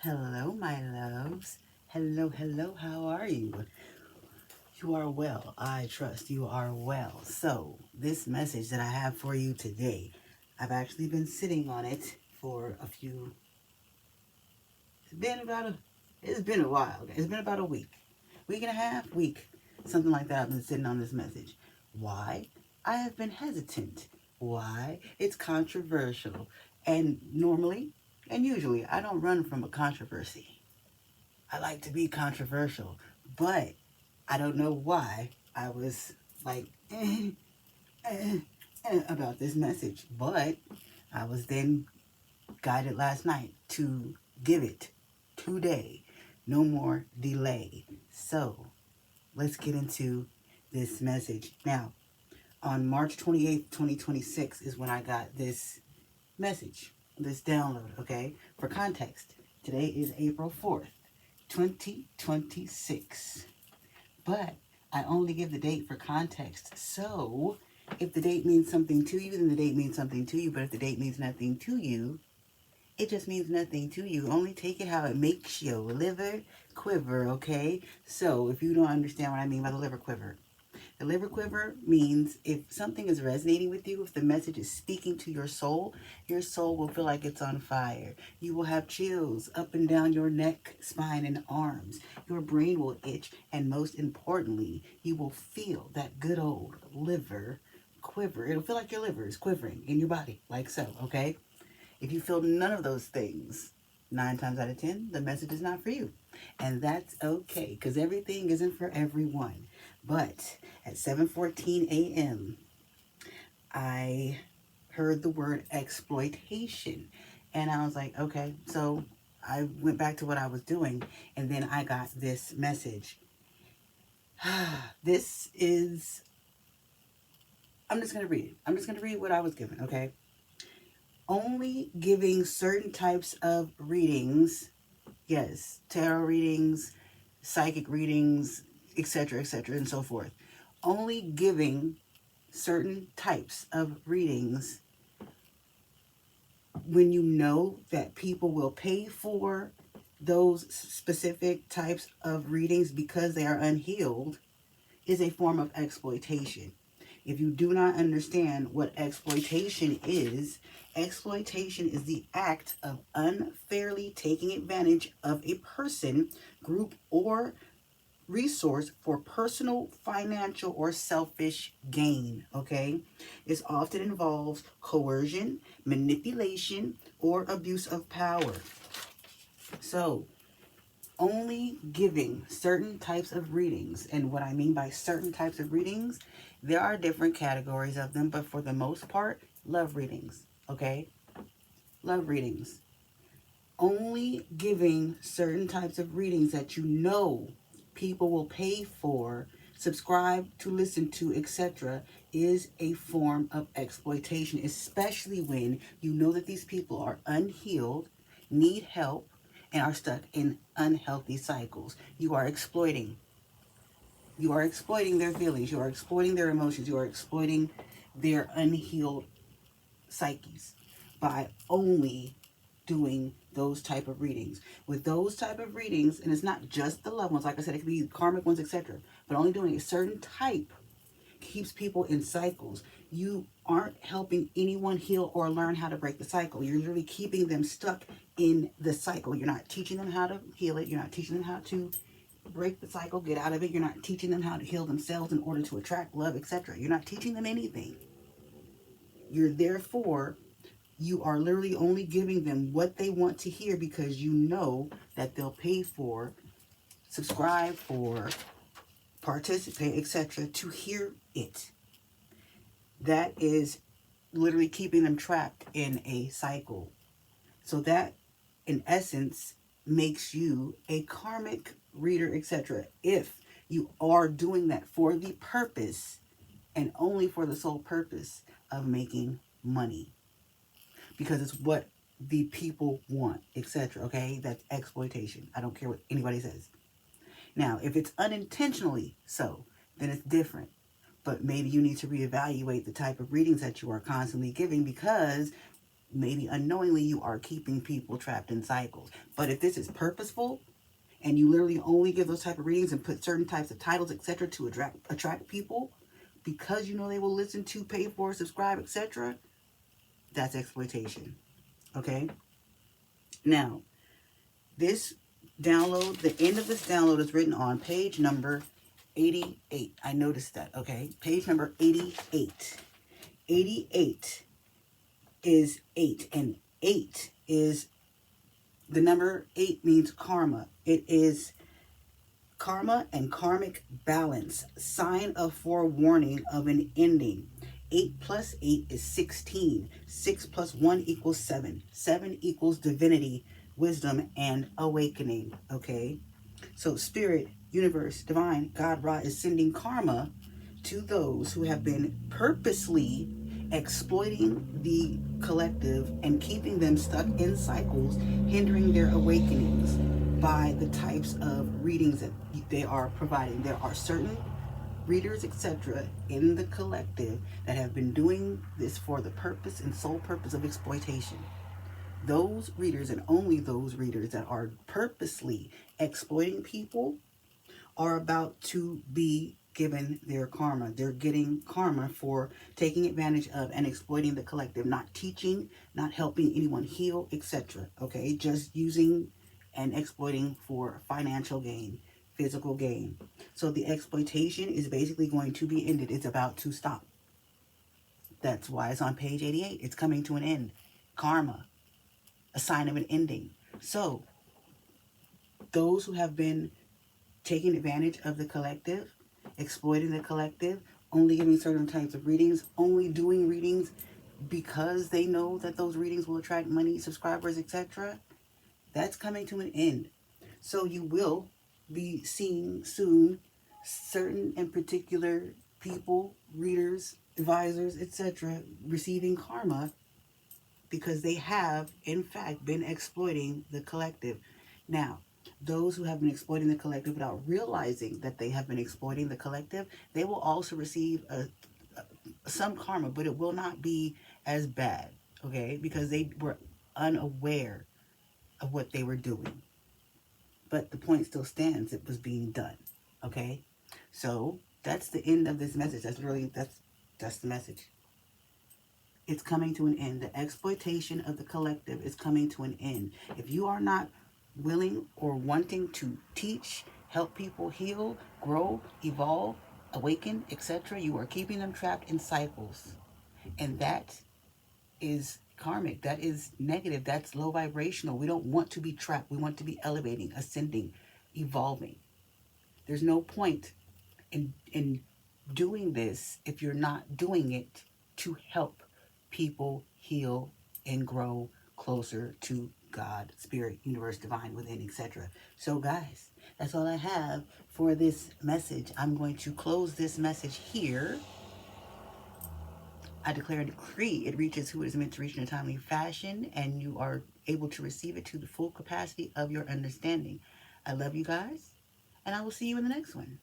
Hello, my loves. Hello, hello, how are you? You are well. I trust you are well. So, this message that I have for you today, I've actually been sitting on it for a few, it's been about a, it's been a while. It's been about a week and a half, week, something like that. I've been sitting on this message. Why? I have been hesitant. Why? It's controversial. And normally, and usually, I don't run from a controversy. I like to be controversial, but I don't know why I was like eh, about this message. But I was then guided last night to give it today. No more delay. So let's get into this message. Now, on March 28th, 2026 is when I got this message, this download, okay? For context, today is April 4th. 2026. But I only give the date for context. So if the date means something to you, then the date means something to you. But if the date means nothing to you, it just means nothing to you. Only take it how it makes your liver quiver, okay? So if you don't understand what I mean by the liver quiver, the liver quiver means if something is resonating with you, if the message is speaking to your soul will feel like it's on fire. You will have chills up and down your neck, spine, and arms. Your brain will itch, and most importantly, you will feel that good old liver quiver. It'll feel like your liver is quivering in your body, like so, okay? If you feel none of those things, 9 times out of 10, the message is not for you. And that's okay, because everything isn't for everyone. But at 7:14 a.m., I heard the word exploitation. And I was like, okay. So I went back to what I was doing, and then I got this message. This is, I'm just going to read it. I'm just going to read what I was given, okay? Only giving certain types of readings, yes, tarot readings, psychic readings, etc., and so forth. Only giving certain types of readings when you know that people will pay for those specific types of readings because they are unhealed is a form of exploitation. If you do not understand what exploitation is the act of unfairly taking advantage of a person, group, or resource for personal, financial, or selfish gain, okay? It often involves coercion, manipulation, or abuse of power. So, only giving certain types of readings, and what I mean by certain types of readings, there are different categories of them, but for the most part, love readings, okay? Love readings. Only giving certain types of readings that you know people will pay for, subscribe to, listen to, etc., is a form of exploitation, especially when you know that these people are unhealed, need help, and are stuck in unhealthy cycles. You are exploiting. You are exploiting their feelings. You are exploiting their emotions. You are exploiting their unhealed psyches by only doing those type of readings. With those type of readings, and it's not just the loved ones, like I said, it could be karmic ones, etc., but only doing a certain type keeps people in cycles. You aren't helping anyone heal or learn how to break the cycle. You're literally keeping them stuck in the cycle. You're not teaching them how to heal it. You're not teaching them how to break the cycle, get out of it. You're not teaching them how to heal themselves in order to attract love, etc. You're not teaching them anything. You're therefore, you are literally only giving them what they want to hear because you know that they'll pay for, subscribe for, participate, etc., to hear it. That is literally keeping them trapped in a cycle. So that, in essence, makes you a karmic reader, etc. If you are doing that for the purpose and only for the sole purpose of making money. Because it's what the people want, etc. Okay? That's exploitation. I don't care what anybody says. Now, if it's unintentionally so, then it's different. But maybe you need to reevaluate the type of readings that you are constantly giving because maybe unknowingly you are keeping people trapped in cycles. But if this is purposeful, and you literally only give those type of readings and put certain types of titles, etc., to attract people, because you know they will listen to, pay for, subscribe, etc., that's exploitation. Okay? Now, this download, the end of this download is written on page number 88. I noticed that, okay? Page number 88. 88 is 8, and 8 is, the number 8 means karma. It is karma and karmic balance, sign of forewarning of an ending. 8 plus 8 is 16. 6 plus 1 equals 7. 7 equals divinity, wisdom, and awakening. Okay? So spirit, universe, divine, God, Ra is sending karma to those who have been purposely exploiting the collective and keeping them stuck in cycles, hindering their awakenings by the types of readings that they are providing. There are certain readers, etc., in the collective that have been doing this for the purpose and sole purpose of exploitation. Those readers, and only those readers that are purposely exploiting people, are about to be given their karma. They're getting karma for taking advantage of and exploiting the collective, not teaching, not helping anyone heal, etc. Okay, just using and exploiting for financial gain, physical gain. So the exploitation is basically going to be ended. It's about to stop. That's why it's on page 88. It's coming to an end. Karma, a sign of an ending. So those who have been taking advantage of the collective, exploiting the collective, only giving certain types of readings, only doing readings because they know that those readings will attract money, subscribers, etc., that's coming to an end. So you will be seeing soon certain and particular people, readers, advisors, etc., receiving karma because they have, in fact, been exploiting the collective. Now, those who have been exploiting the collective without realizing that they have been exploiting the collective, they will also receive some karma, but it will not be as bad, okay? Because they were unaware of what they were doing. But the point still stands, it was being done, okay? So that's the end of this message. That's the message. It's coming to an end. The exploitation of the collective is coming to an end. If you are not willing or wanting to teach, help people heal, grow, evolve, awaken, etc., you are keeping them trapped in cycles. And that is karmic. That is negative. That's low vibrational. We don't want to be trapped. We want to be elevating, ascending, evolving. There's no point in doing this if you're not doing it to help people heal and grow closer to God, spirit, universe, divine, within, etc. So guys, that's all I have for this message. I'm going to close this message here. I declare and decree it reaches who it is meant to reach in a timely fashion, and you are able to receive it to the full capacity of your understanding. I love you guys, and I will see you in the next one.